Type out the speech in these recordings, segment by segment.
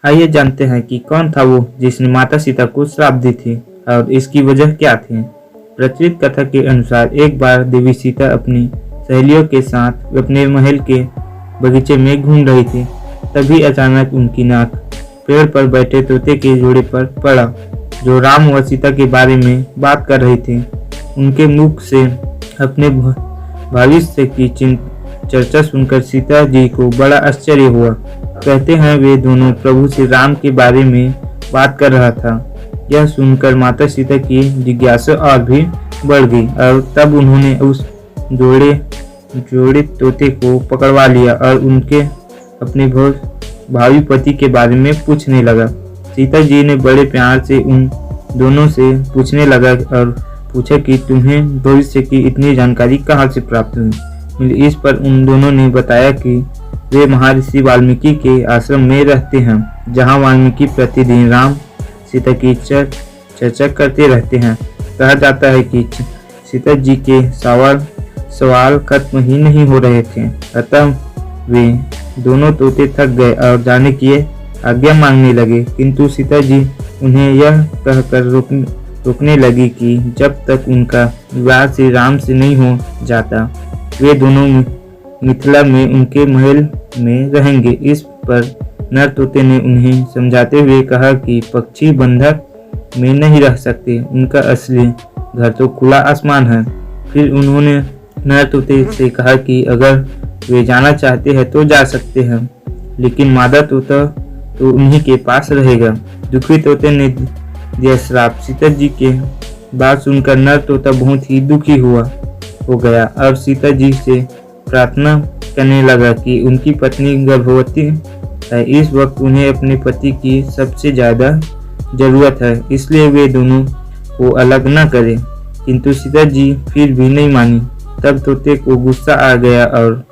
आइए जानते हैं कि कौन था वो जिसने माता सीता को श्राप दी थी और इसकी वजह क्या थी। प्रचलित कथा के अनुसार एक बार देवी सीता अपनी सहेलियों के साथ अपने महल के बगीचे में घूम रही थी। तभी अचानक उनकी नाक पेड़ पर बैठे तोते के जोड़े पर पड़ा, जो राम व सीता के बारे में बात कर रही थी। उनके मुख से अपने भविष्य की चर्चा सुनकर सीता जी को बड़ा आश्चर्य हुआ। कहते हैं वे दोनों प्रभु श्री राम के बारे में बात कर रहा था। यह सुनकर माता सीता की जिज्ञासा और भी बढ़ गई और तब उन्होंने उस जोड़े तोते को पकड़वा लिया और उनके अपने भावी पति के बारे में पूछने लगा। सीता जी ने बड़े प्यार से उन दोनों से पूछने लगा और पूछा कि तुम्हें भविष्य की इतनी जानकारी कहाँ से प्राप्त हुई। इस पर उन दोनों ने बताया कि वे महर्षि वाल्मीकि के आश्रम में रहते हैं, जहाँ वाल्मीकि प्रतिदिन राम सीता की चर्चा करते रहते हैं। कहा जाता है कि सीता जी के सवाल खत्म ही नहीं हो रहे थे, अतः वे दोनों तोते थक गए और जाने की आज्ञा मांगने लगे, किंतु सीता जी उन्हें यह कहकर रोकने लगी कि जब तक उनका विवाह श्री राम से नहीं हो जाता वे दोनों मिथिला में उनके महल में रहेंगे। इस पर नर तोते ने उन्हें समझाते हुए कहा कि पक्षी बंधक में नहीं रह सकते, उनका असली घर तो खुला आसमान है। फिर उन्होंने नर तोते से कहा कि अगर वे जाना चाहते हैं तो जा सकते हैं, लेकिन मादा तोता तो उन्हीं के पास रहेगा। दुखी तोते ने दिया श्राप। सीता जी के बात सुनकर नर तोता बहुत ही दुखी हो गया और सीता जी से प्रार्थना करने लगा कि उनकी पत्नी गर्भवती है, इस वक्त उन्हें अपने पति की सबसे ज्यादा जरूरत है, इसलिए वे दोनों को अलग न करें। किंतु सीता जी फिर भी नहीं मानी। तब तोते को गुस्सा आ गया और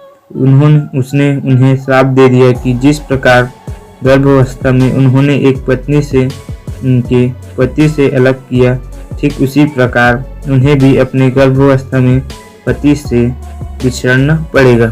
उसने उन्हें श्राप दे दिया कि जिस प्रकार गर्भावस्था में उन्होंने एक पत्नी से उनके पति से अलग किया, ठीक उसी प्रकार उन्हें भी अपने गर्भावस्था में पति से बिछड़ना पड़ेगा।